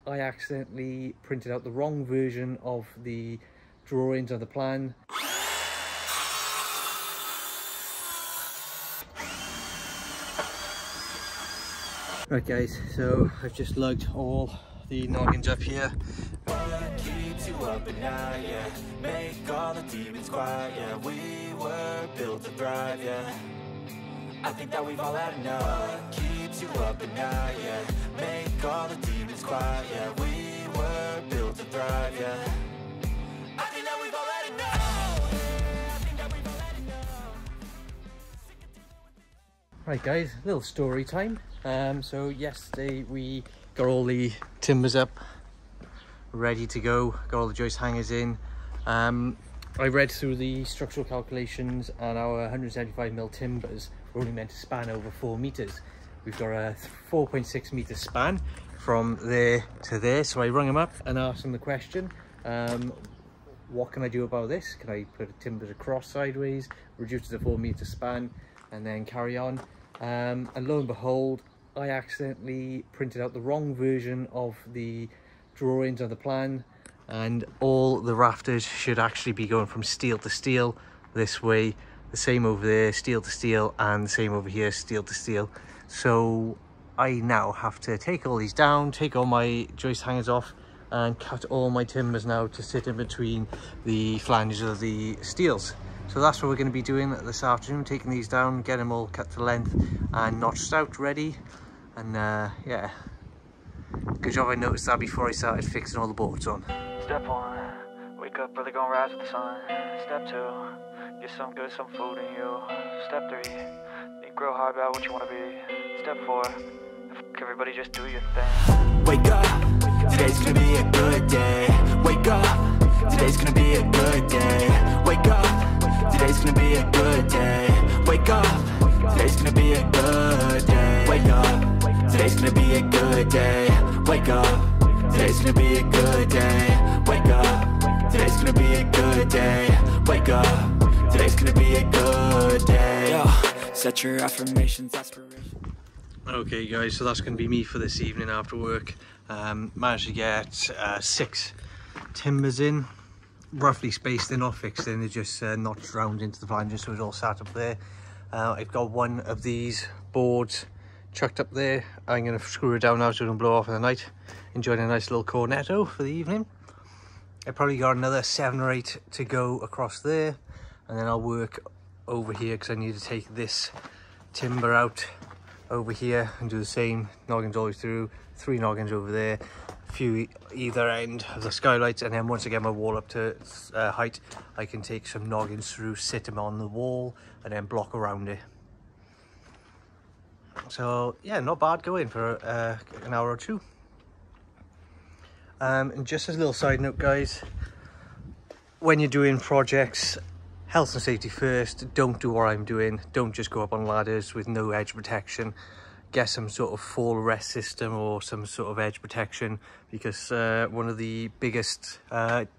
I accidentally printed out the wrong version of the drawings of the plan. Right guys, so I've just lugged all the noggins up here. What keeps you up at night, yeah? Make all the demons quiet, yeah. We were built to thrive, yeah. I think that we've all had enough. What keeps you up at night, yeah? Make all the demons quiet, yeah. We were built to thrive, yeah. I think that we've all had enough. I think that we've all had enough. Right guys, little story time. So yesterday we got all the timbers up, ready to go, got all the joist hangers in. I read through the structural calculations, and our 175mm timbers are only meant to span over 4 meters. We've got a 4.6 meter span from there to there, so I rung them up and asked them the question, what can I do about this? Can I put timbers across sideways, reduce it to 4 meter span, and then carry on? And lo and behold, I accidentally printed out the wrong version of the drawings of the plan, and all the rafters should actually be going from steel to steel this way, the same over there, steel to steel, and the same over here, steel to steel. So I now have to take all these down, take all my joist hangers off, and cut all my timbers now to sit in between the flanges of the steels. So that's what we're going to be doing this afternoon, taking these down, get them all cut to length and notched out, ready. And yeah, good job I noticed that before I started fixing all the bolts on. Step 1, wake up early, gonna rise with the sun. Step 2, get some good, some food in you. Step 3, think real hard about what you wanna be. Step 4, everybody just do your thing. Wake up, today's gonna be a good day. Wake up, today's gonna be a good day. Wake up, today's gonna be a good day. Wake up, today's gonna be a good day. Wake up, today's gonna be a good day. Wake up, today's gonna be a good day. Wake up, today's gonna be a good day. Wake up, today's gonna be a good day. Yo, set your affirmations, aspirations. Okay guys, so that's going to be me for this evening after work. Managed to get 6 timbers in, roughly spaced in, not fixed in. They're just notched round into the flanges, so it's all sat up there. I've got one of these boards chucked up there. I'm going to screw it down now so it doesn't blow off in the night. Enjoying a nice little cornetto for the evening. I probably got another 7 or 8 to go across there, and then I'll work over here because I need to take this timber out over here and do the same noggins all the way through. 3 noggins over there, a few either end of the skylights, and then once I get my wall up to height, I can take some noggins through, sit them on the wall, and then block around it. So yeah, not bad going for an hour or two. And just as a little side note guys, when you're doing projects, health and safety first. Don't do what I'm doing. Don't just go up on ladders with no edge protection. Get some sort of fall rest system or some sort of edge protection, because one of the biggest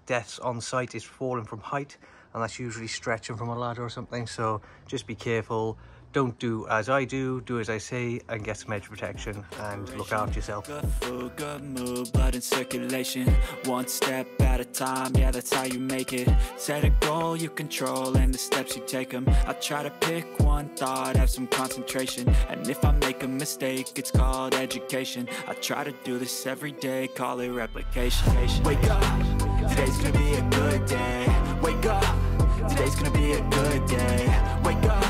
deaths on site is falling from height, and that's usually stretching from a ladder or something. So just be careful. Don't do as I do as I say, and get some edge protection and look after yourself. Good food, good mood, blood in circulation. One step at a time, yeah, that's how you make it. Set a goal you control and the steps you take them. I try to pick one thought, have some concentration, and if I make a mistake, it's called education. I try to do this every day, call it replication. Wake up, today's gonna be a good day. Wake up, today's gonna be a good day. Wake up,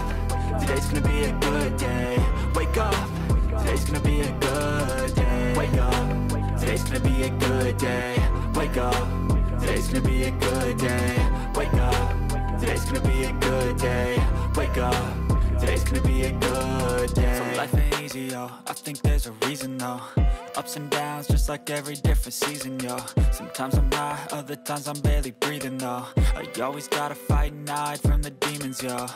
today's gonna be a good day. Wake up, today's gonna be a good day. Wake up, today's gonna be a good day. Wake up, today's gonna be a good day. Wake up, today's gonna be a good day. Wake up, today's gonna be a good day. So life ain't easy, yo, I think there's a reason though. Ups and downs, just like every different season, yo. Sometimes I'm high, other times I'm barely breathing, though. I always gotta fight and hide from the demons, yo.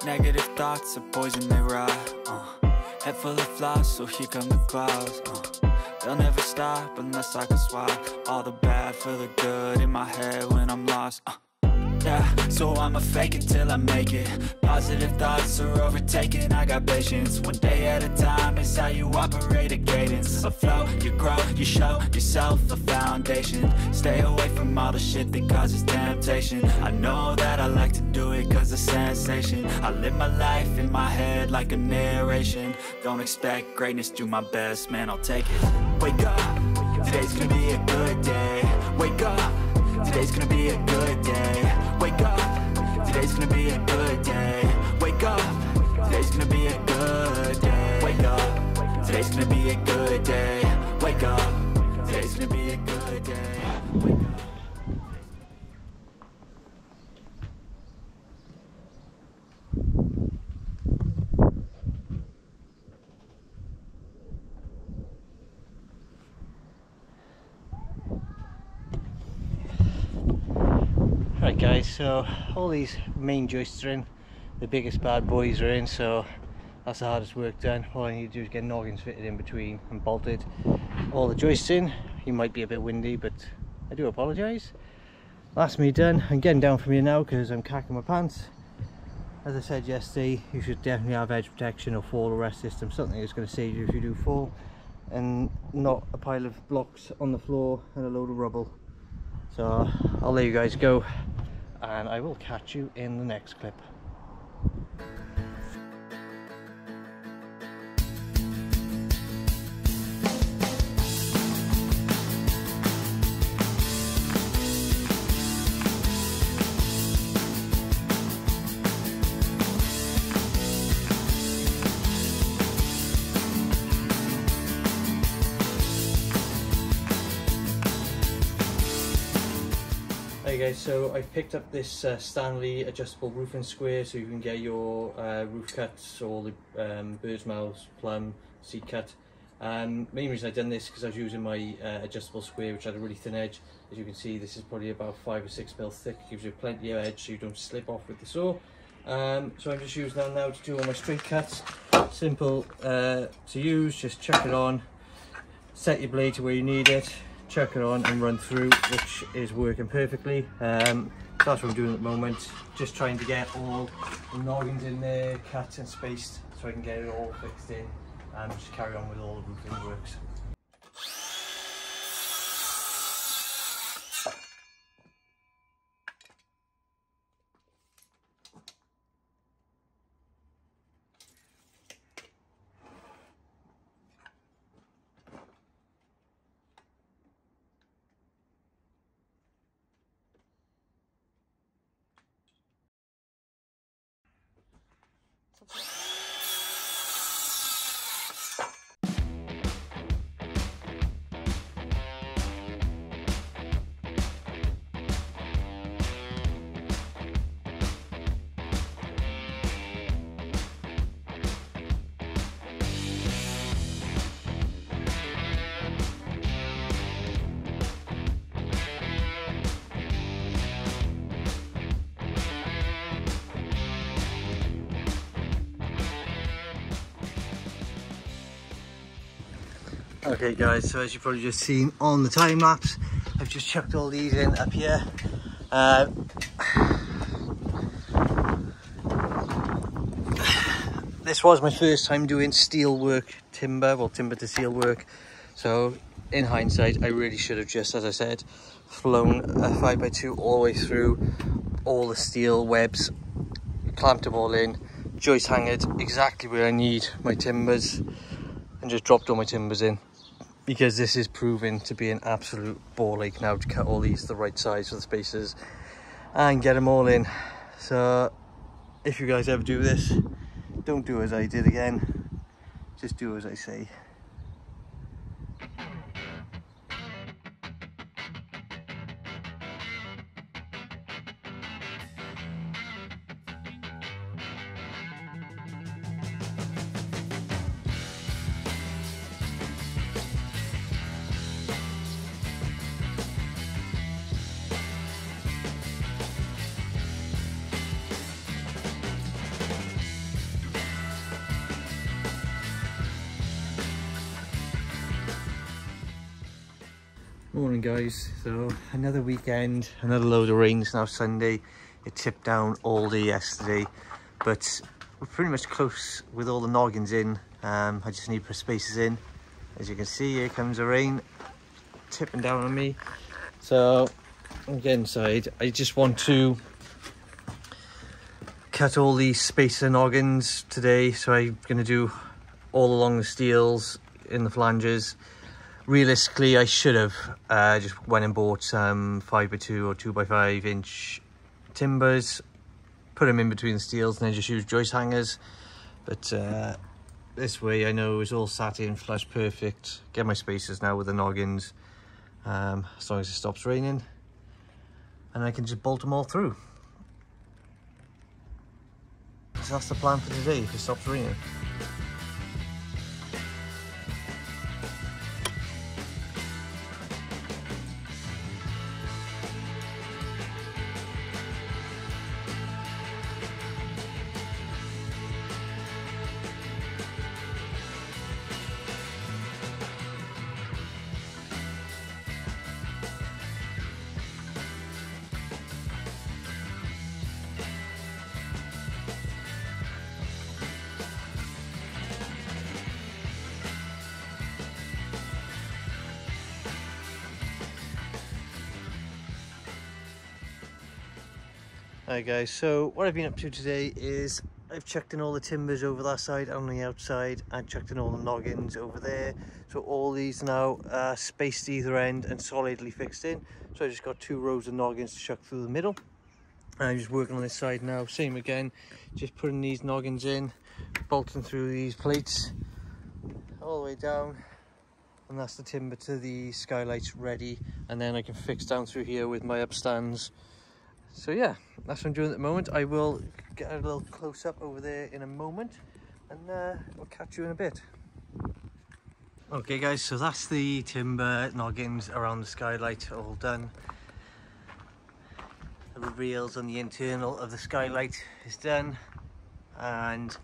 Negative thoughts are poison, they rot. Head full of flies, so here come the clouds. They'll never stop unless I can swap all the bad for the good in my head when I'm lost. yeah, so I'ma fake it till I make it. Positive thoughts are overtaken, I got patience. One day at a time is how you operate a cadence. A flow, you grow, you show yourself a foundation. Stay away from all the shit that causes temptation. I know that I like to do it cause of sensation. I live my life in my head like a narration. Don't expect greatness, do my best, man, I'll take it. Wake up, today's gonna be a good day. Wake up, today's gonna be a good day. Wake up, today's gonna be a good day. Wake up, today's gonna be a good day. Wake up, today's gonna be a good day. Wake up, today's gonna be a good day. Wake up. Right guys, so all these main joists are in, the biggest bad boys are in, so that's the hardest work done. All I need to do is get noggings fitted in between and bolted. All the joists in. You might be a bit windy, but I do apologise. That's me done. I'm getting down from here now because I'm cacking my pants. As I said yesterday, you should definitely have edge protection or fall arrest system, something that's going to save you if you do fall, and not a pile of blocks on the floor and a load of rubble. So I'll let you guys go, and I will catch you in the next clip. Hey guys, so I picked up this Stanley adjustable roofing square so you can get your roof cuts, or the bird's mouths, plum, seat cut. Main reason I've done this because I was using my adjustable square, which had a really thin edge. As you can see, this is probably about 5 or 6 mil thick, gives you plenty of edge so you don't slip off with the saw. So I'm just using that now to do all my straight cuts. Simple to use, just chuck it on, set your blade to where you need it, chuck it on and run through, which is working perfectly. That's what I'm doing at the moment, just trying to get all the noggings in there, cut and spaced, so I can get it all fixed in and just carry on with all the roofing works. Okay guys, so as you've probably just seen on the time lapse, I've just chucked all these in up here. This was my first time doing steel work, timber to steel work. So in hindsight, I really should have just, as I said, flown a 5x2 all the way through all the steel webs, clamped them all in, joist hanged exactly where I need my timbers, and just dropped all my timbers in, because this is proving to be an absolute ball ache now to cut all these the right size for the spacers and get them all in. So if you guys ever do this, don't do as I did again, just do as I say. Morning guys, so another weekend, another load of rain. It's now Sunday, It tipped down all day yesterday, but we're pretty much close with all the noggins in. I just need to put spaces in. As you can see, here comes the rain tipping down on me. So I'm getting inside. I just want to cut all these spacer noggins today, so I'm going to do all along the steels in the flanges. Realistically, I should have just went and bought some 5x2 or 2x5 inch timbers, put them in between the steels, and then just use joist hangers. But this way I know it's all sat in flush perfect. Get my spacers now with the noggins, as long as it stops raining, and I can just bolt them all through. So that's the plan for today if it stops raining. Hi guys, so what I've been up to today is I've chucked in all the timbers over that side on the outside, and chucked in all the noggins over there. So all these now are spaced either end and solidly fixed in. So I just got 2 rows of noggins to chuck through the middle. And I'm just working on this side now, same again, just putting these noggins in, bolting through these plates all the way down, and that's the timber to the skylights ready, and then I can fix down through here with my upstands. So yeah, that's what I'm doing at the moment. I will get a little close up over there in a moment, and we'll catch you in a bit. Okay guys, so that's the timber noggins around the skylight all done. The reveals on the internal of the skylight is done, and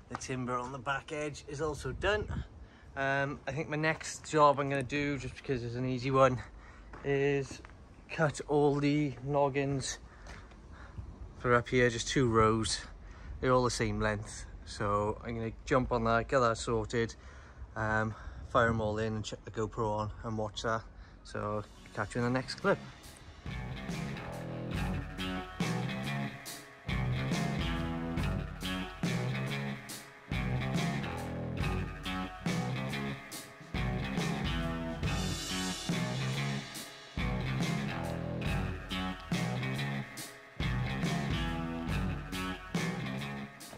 the timber on the back edge is also done. I think my next job I'm going to do, just because it's an easy one, is cut all the noggins for up here, just 2 rows. They're all the same length, so I'm going to jump on that, get that sorted, fire them all in and check the GoPro on and watch that. So catch you in the next clip.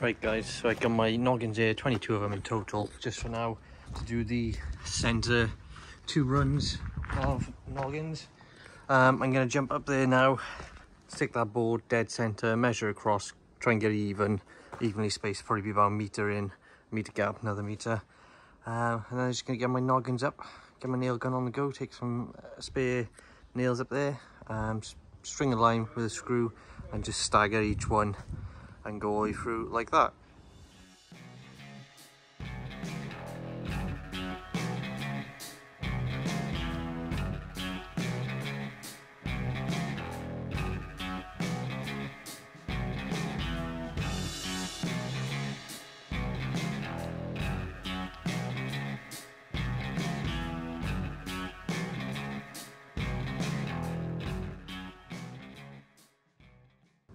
Right guys, so I got my noggins here, 22 of them in total, just for now, to do the centre 2 runs of noggins. I'm going to jump up there now, stick that board dead centre, measure across, try and get it evenly spaced, probably be about a metre in, metre gap, another metre. And then I'm just going to get my noggins up, get my nail gun on the go, take some spare nails up there, string a line with a screw, and just stagger each one and go all the way through like that.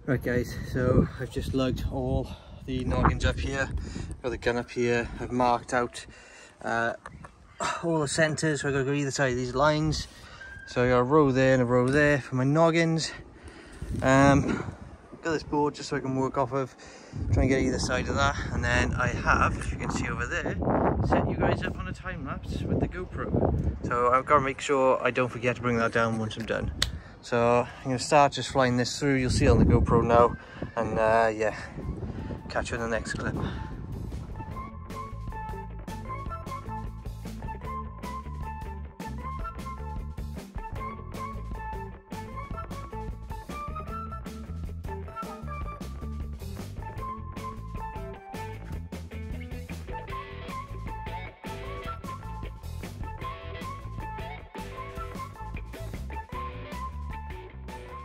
Right guys, so I've just lugged all the noggins up here, got the gun up here, I've marked out all the centres, so I've got to go either side of these lines. So I got a row there and a row there for my noggins. Got this board just so I can work off of, try and get either side of that, and then I have, as you can see over there, set you guys up on a time lapse with the GoPro. So I've got to make sure I don't forget to bring that down once I'm done. So I'm going to start just flying this through, you'll see on the GoPro now, and yeah, catch you in the next clip.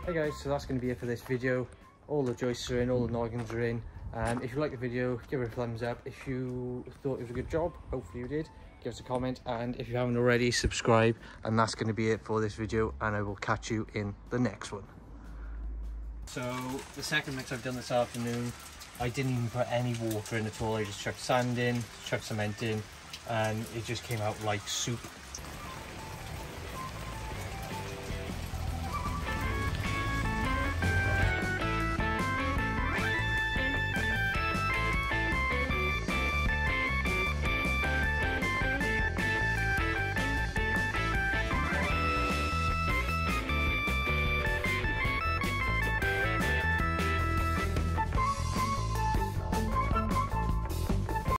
Hey guys, so that's going to be it for this video. all the joists are in, all the noggins are in. If you like the video, give it a thumbs up. If you thought it was a good job, hopefully you did, give us a comment. And if you haven't already, subscribe. And that's going to be it for this video, and I will catch you in the next one. So the second mix I've done this afternoon, I didn't even put any water in at all. I just chucked sand in, chucked cement in, and it just came out like soup.